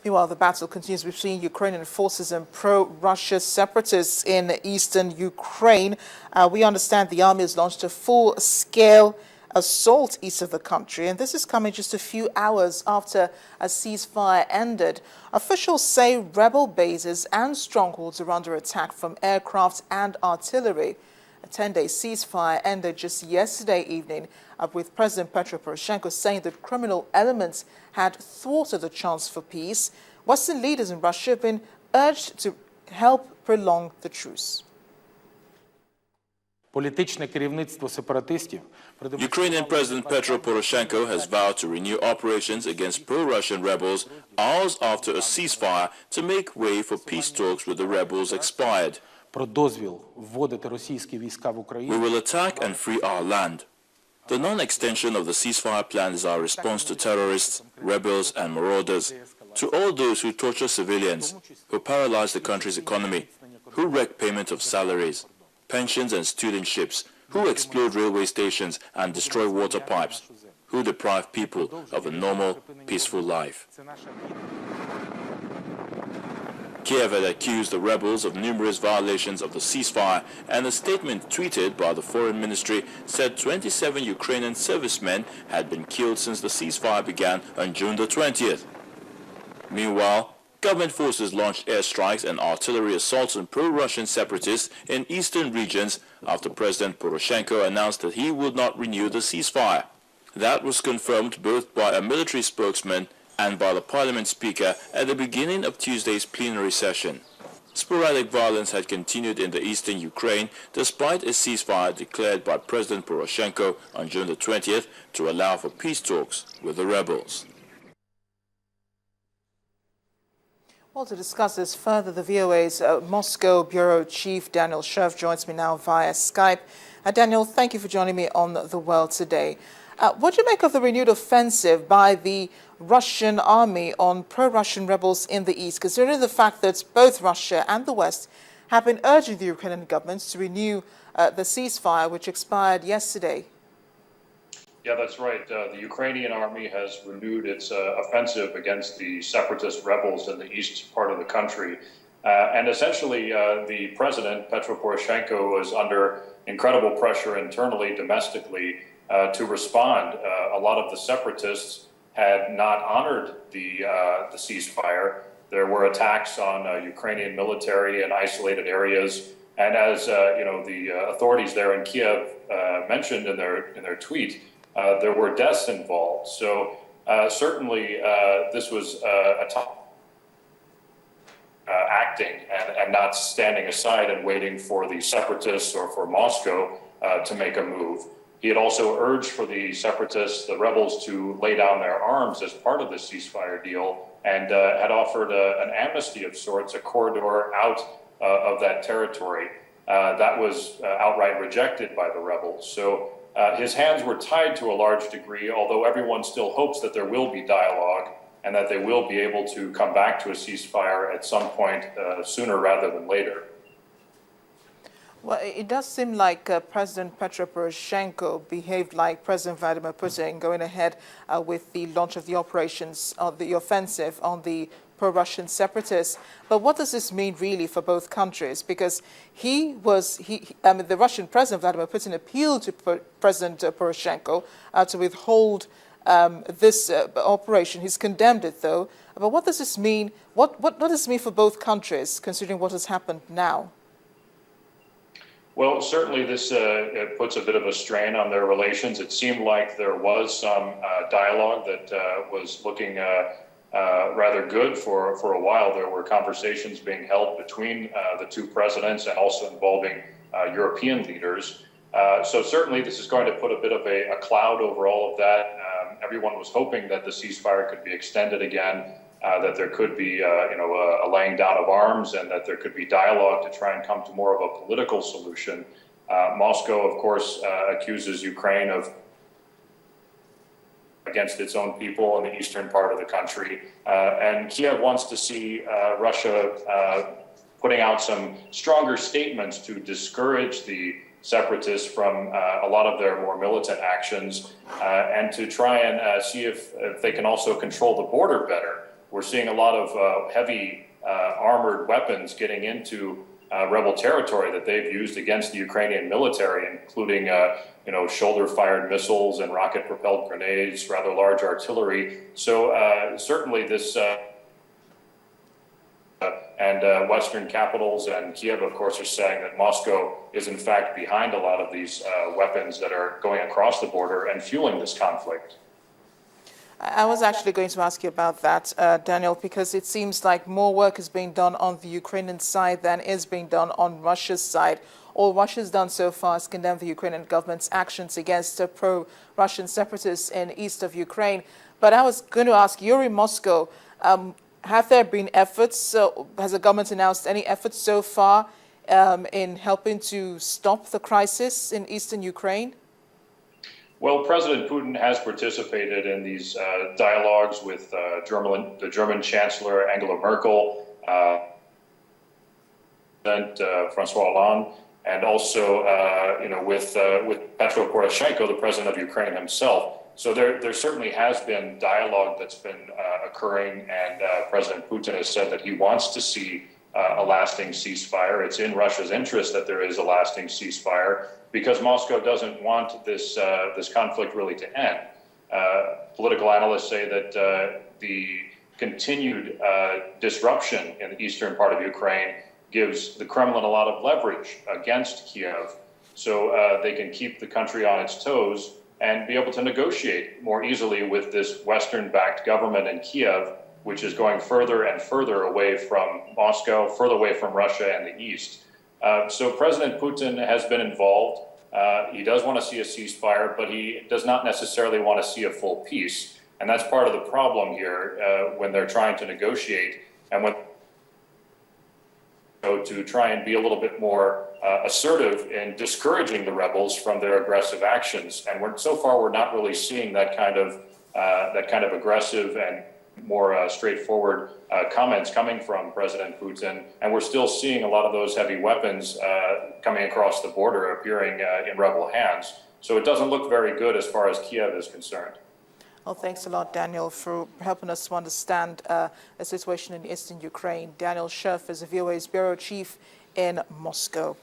Meanwhile, the battle continues between Ukrainian forces and pro-Russia separatists in eastern Ukraine. We understand the army has launched a full-scale assault east of the country, and this is coming just a few hours after a ceasefire ended. Officials say rebel bases and strongholds are under attack from aircraft and artillery. A 10-day ceasefire ended just yesterday evening, with President Petro Poroshenko saying that criminal elements had thwarted the chance for peace. Western leaders in Russia have been urged to help prolong the truce. Ukrainian President Petro Poroshenko has vowed to renew operations against pro-Russian rebels hours after a ceasefire to make way for peace talks with the rebels expired. We will attack and free our land. The non-extension of the ceasefire plan is our response to terrorists, rebels and marauders, to all those who torture civilians, who paralyze the country's economy, who wreck payment of salaries, pensions and studentships, who explode railway stations and destroy water pipes, who deprive people of a normal, peaceful life. Kiev had accused the rebels of numerous violations of the ceasefire, and a statement tweeted by the Foreign Ministry said 27 Ukrainian servicemen had been killed since the ceasefire began on June the 20th. Meanwhile, government forces launched airstrikes and artillery assaults on pro-Russian separatists in eastern regions after President Poroshenko announced that he would not renew the ceasefire. That was confirmed both by a military spokesman and by the Parliament Speaker at the beginning of Tuesday's plenary session. Sporadic violence had continued in the eastern Ukraine despite a ceasefire declared by President Poroshenko on June the 20th to allow for peace talks with the rebels. Well, to discuss this further, the VOA's Moscow Bureau Chief Daniel Scherf joins me now via Skype. Daniel, thank you for joining me on The World Today. What do you make of the renewed offensive by the Russian army on pro-Russian rebels in the east, considering the fact that both Russia and the West have been urging the Ukrainian government to renew the ceasefire, which expired yesterday? Yeah, that's right. The Ukrainian army has renewed its offensive against the separatist rebels in the east part of the country. And essentially, the president, Petro Poroshenko, was under incredible pressure internally, domestically, to respond. A lot of the separatists had not honored the ceasefire. There were attacks on Ukrainian military in isolated areas. And as the authorities there in Kiev mentioned in their tweet, there were deaths involved. So certainly this was a top acting and not standing aside and waiting for the separatists or for Moscow to make a move. He had also urged for the separatists, the rebels, to lay down their arms as part of the ceasefire deal, and had offered an amnesty of sorts, a corridor out of that territory. That was outright rejected by the rebels. So his hands were tied to a large degree, although everyone still hopes that there will be dialogue and that they will be able to come back to a ceasefire at some point sooner rather than later. Well, it does seem like President Petro Poroshenko behaved like President Vladimir Putin, going ahead with the launch of the operations, the offensive on the pro-Russian separatists. But what does this mean really for both countries? Because the Russian President Vladimir Putin appealed to President Poroshenko to withhold this operation. He's condemned it, though. But what does this mean? What does this mean for both countries, considering what has happened now? Well, certainly this puts a bit of a strain on their relations. It seemed like there was some dialogue that was looking rather good for a while. There were conversations being held between the two presidents and also involving European leaders. So certainly this is going to put a bit of a cloud over all of that. Everyone was hoping that the ceasefire could be extended again, that there could be a laying down of arms, and that there could be dialogue to try and come to more of a political solution. Moscow, of course, accuses Ukraine of against its own people in the eastern part of the country. And Kiev wants to see Russia putting out some stronger statements to discourage the separatists from a lot of their more militant actions, and to try and see if they can also control the border better. we're seeing a lot of heavy armored weapons getting into rebel territory that they've used against the Ukrainian military, including shoulder-fired missiles and rocket-propelled grenades, rather large artillery. So certainly this and Western capitals and Kiev, of course, are saying that Moscow is in fact behind a lot of these weapons that are going across the border and fueling this conflict. I was actually going to ask you about that, Daniel, because it seems like more work is being done on the Ukrainian side than is being done on Russia's side. All Russia's done so far is condemn the Ukrainian government's actions against pro-Russian separatists in east of Ukraine. But I was going to ask, you're in Moscow. Have there been efforts, has the government announced any efforts so far in helping to stop the crisis in eastern Ukraine? Well, President Putin has participated in these dialogues with the German Chancellor Angela Merkel, President Francois Hollande, and also with Petro Poroshenko, the president of Ukraine himself. So there certainly has been dialogue that's been occurring, and President Putin has said that he wants to see a lasting ceasefire. It's in Russia's interest that there is a lasting ceasefire, because Moscow doesn't want this conflict really to end. Political analysts say that the continued disruption in the eastern part of Ukraine gives the Kremlin a lot of leverage against Kiev, so they can keep the country on its toes and be able to negotiate more easily with this Western-backed government in Kiev, which is going further and further away from Moscow, further away from Russia and the East. So President Putin has been involved. He does want to see a ceasefire, but he does not necessarily want to see a full peace. And that's part of the problem here when they're trying to negotiate and when to try and be a little bit more assertive in discouraging the rebels from their aggressive actions. And so far, we're not really seeing that kind of aggressive and more straightforward comments coming from President Putin. And we're still seeing a lot of those heavy weapons coming across the border appearing in rebel hands. So it doesn't look very good as far as Kiev is concerned. Well, thanks a lot, Daniel, for helping us to understand the situation in eastern Ukraine. Daniel Scherf is the VOA's bureau chief in Moscow.